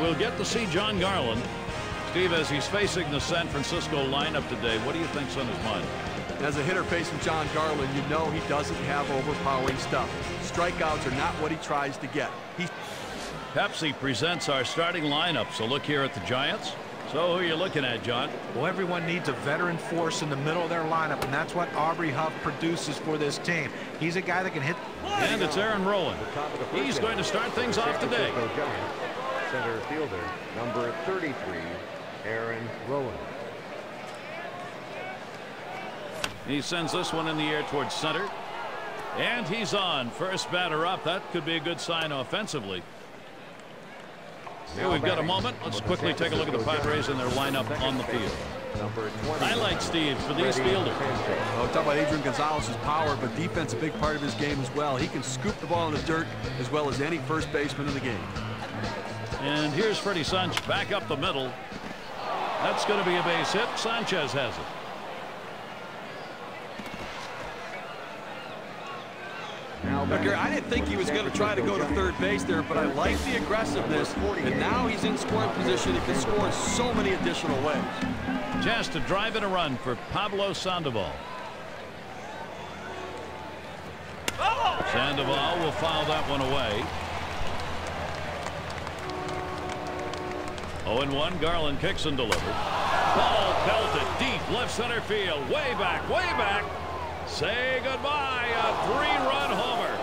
we'll get to see Jon Garland. Steve, as he's facing the San Francisco lineup today, what do you think's on his mind? As a hitter facing Jon Garland, you know he doesn't have overpowering stuff. Strikeouts are not what he tries to get. Pepsi presents our starting lineup. So look here at the Giants. So who are you looking at, John? Well, everyone needs a veteran force in the middle of their lineup, and that's what Aubrey Huff produces for this team. He's a guy that can hit. And it's Aaron Rowland. He's going to start things off today. Center fielder, number 33, Aaron Rowland. He sends this one in the air towards center. And he's on. First batter up. That could be a good sign offensively. Here we've got a moment. Let's quickly take a look at the Padres and their lineup on the field. Highlight, Steve, for these fielders. Well, talk about Adrian Gonzalez's power, but defense a big part of his game as well. He can scoop the ball in the dirt as well as any first baseman in the game. And here's Freddie Sanchez back up the middle. That's going to be a base hit. Sanchez has it. I didn't think he was going to try to go to third base there, but I like the aggressiveness, and now he's in scoring position. He can score in so many additional ways. Chance to drive in a run for Pablo Sandoval. Sandoval will foul that one away. 0-1. Garland kicks and delivers. Ball pelted deep left center field. Way back, way back. Say goodbye. A three-run homer.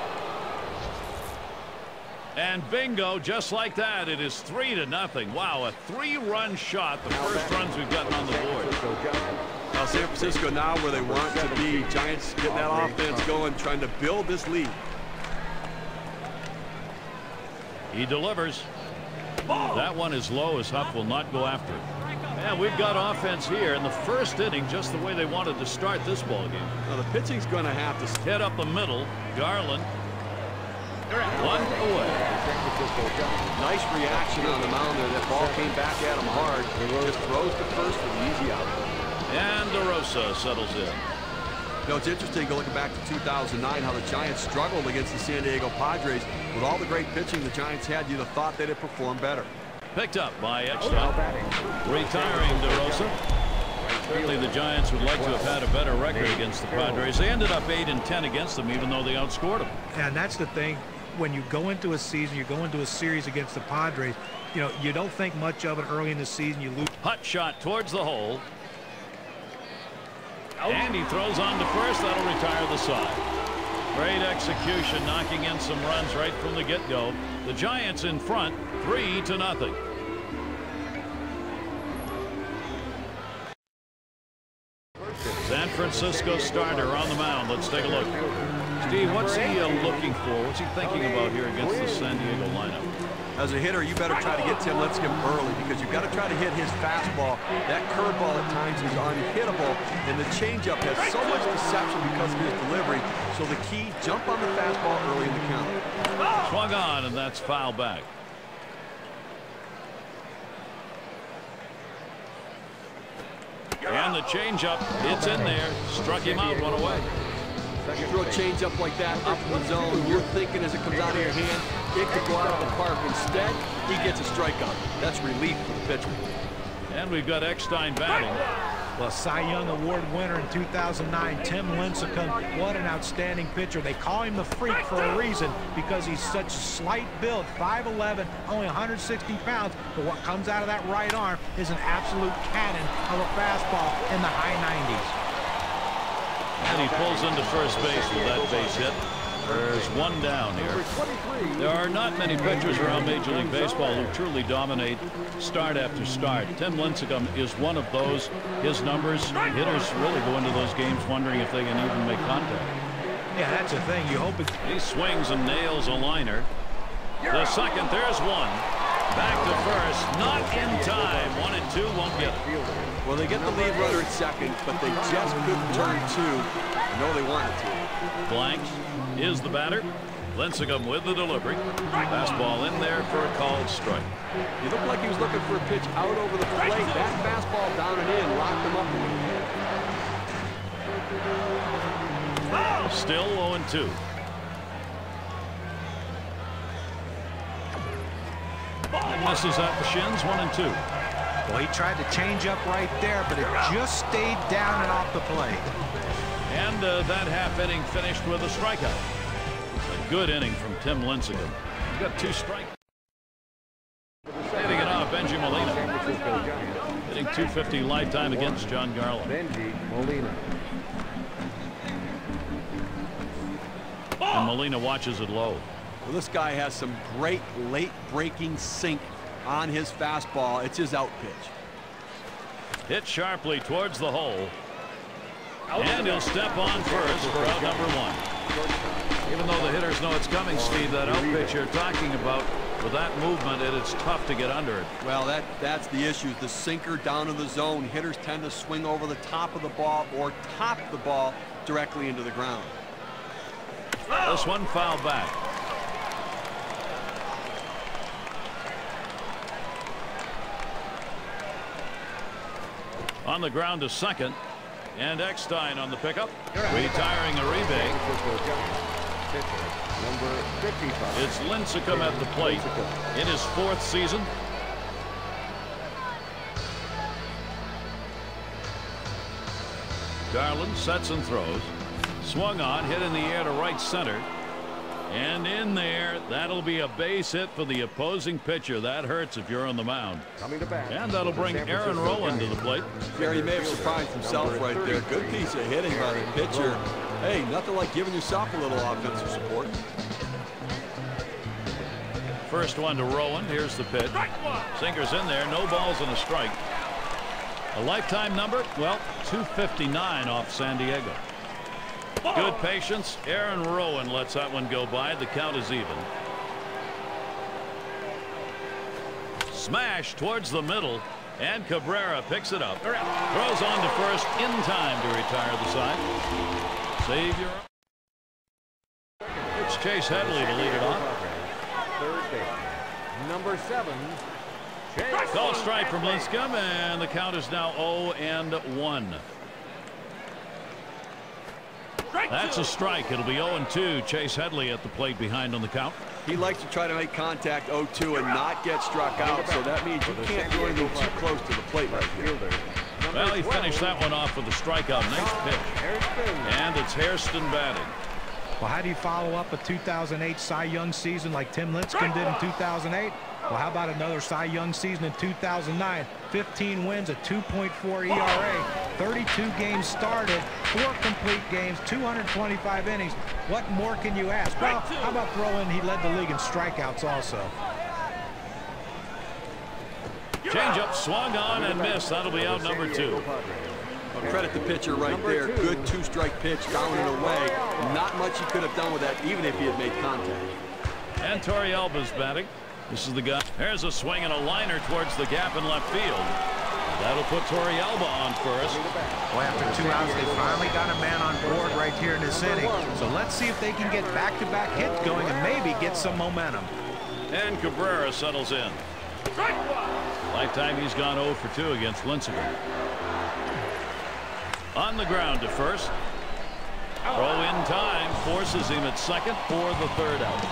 And bingo, just like that, it is 3-0. Wow, a three-run shot. The first runs we've gotten on the board. Now San Francisco now where they want to be. Giants getting that offense going, trying to build this lead. He delivers. That one is low as Huff will not go after it. And we've got offense here in the first inning, just the way they wanted to start this ball game. Now the pitching's going to have to hit up the middle. Garland. One away. Nice reaction on the mound there. That ball came back at him hard. Just throws to first for the easy out. And DeRosa settles in. You know, it's interesting looking back to 2009 how the Giants struggled against the San Diego Padres. With all the great pitching the Giants had, you'd have thought they'd have performed better. Picked up by Eckstein. Retiring DeRosa. Certainly the Giants would like to have had a better record against the Padres. They ended up 8-10 against them, even though they outscored them. And that's the thing. When you go into a season, you go into a series against the Padres, you know, you don't think much of it early in the season. You lose. Hut shot towards the hole. And he throws on to first. That'll retire the side. Great execution, knocking in some runs right from the get-go. The Giants in front, 3-0. San Francisco starter on the mound. Let's take a look. Steve, what's he looking for? What's he thinking about here against the San Diego lineup? As a hitter, you better try to get Tim Lincecum early because you've got to try to hit his fastball. That curveball at times is unhittable, and the changeup has so much deception because of his delivery. So the key, jump on the fastball early in the count. Swung on, and that's foul back. And the changeup, it's in there. Struck him out, one away. You throw a changeup like that up in the zone, you're thinking as it comes out of your hand, it could go out of the park. Instead, he gets a strikeout. That's relief for the pitcher. And we've got Eckstein batting. Well, Cy Young Award winner in 2009, Tim Lincecum. What an outstanding pitcher. They call him the Freak for a reason because he's such slight build, 5'11", only 160 pounds. But what comes out of that right arm is an absolute cannon of a fastball in the high 90s. And he pulls into first base with that base hit. There's one down here. There are not many pitchers around Major League Baseball who truly dominate start after start. Tim Lincecum is one of those. His numbers, hitters really go into those games wondering if they can even make contact. Yeah, that's the thing. You hope he swings and nails a liner. The second, there's one. Back to first, not in time. 1 and 2 won't get it. Well, they get the lead runner at second, but they just couldn't turn two. I know they wanted to. Blanks is the batter. Lincecum with the delivery. Fastball in there for a called strike. He looked like he was looking for a pitch out over the plate. That fastball down and in locked him up. Still 0 and 2. And misses at the shins, 1-2. Well, he tried to change up right there, but it just stayed down and off the plate. And that half inning finished with a strikeout. A good inning from Tim Lincecum. He's got 2 strikes. Hitting it off, Benji Molina. Hitting .250 lifetime against Jon Garland. Benji Molina. And Molina watches it low. Well, this guy has some great late breaking sink on his fastball. It's his out pitch. Hit sharply towards the hole. And he'll step on first for out number 1. Even though the hitters know it's coming, Steve, that out pitch you're talking about, with that movement, it's tough to get under it. Well, that's the issue. The sinker down in the zone. Hitters tend to swing over the top of the ball or top the ball directly into the ground. This one fouled back. On the ground to second. And Eckstein on the pickup. Retiring Uribe. Number 55. It's Lincecum at the plate in his 4th season. Garland sets and throws. Swung on, hit in the air to right center. And in there, that'll be a base hit for the opposing pitcher. That hurts if you're on the mound. Coming to bat. And that'll bring Aaron Rowan to the plate. Jerry may have surprised himself right there. Good piece of hitting by the pitcher. Hey, nothing like giving yourself a little offensive support. First one to Rowan. Here's the pitch. Sinker's in there. No balls and a strike. A lifetime number? Well, 259 off San Diego. Good patience. Aaron Rowan lets that one go by. The count is even. Smash towards the middle. And Cabrera picks it up. Throws on to first in time to retire the side. Save your. It's Chase Headley to lead it off. Third base. Number 7. Call strike from Lincecum, and the count is now 0-1. That's a strike. It'll be 0-2. Chase Headley at the plate behind on the count. He likes to try to make contact 0-2 and not get struck out, so that means you can't do anything too close to the plate right here. Well, he finished that one off with a strikeout. Nice pitch. And it's Hairston batting. Well, how do you follow up a 2008 Cy Young season like Tim Lincecum did in 2008? Well, how about another Cy Young season in 2009? 15 wins, a 2.4 ERA, 32 games started, 4 complete games, 225 innings. What more can you ask? Well, how about throw in he led the league in strikeouts also. Changeup swung on and missed. That'll be out number 2. Well, credit the pitcher right there. Good 2-strike pitch down and away. Not much he could have done with that, even if he had made contact. And Torrealba's batting. This is the guy. There's a swing and a liner towards the gap in left field. That'll put Torrealba on first. Well, after 2 outs, they finally got a man on board right here in this inning. So let's see if they can get back-to-back hits going and maybe get some momentum. And Cabrera settles in. Lifetime, he's gone 0 for 2 against Lincecum. On the ground to first. Throw in time forces him at second for the 3rd out.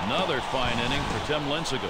Another fine inning for Tim Lincecum.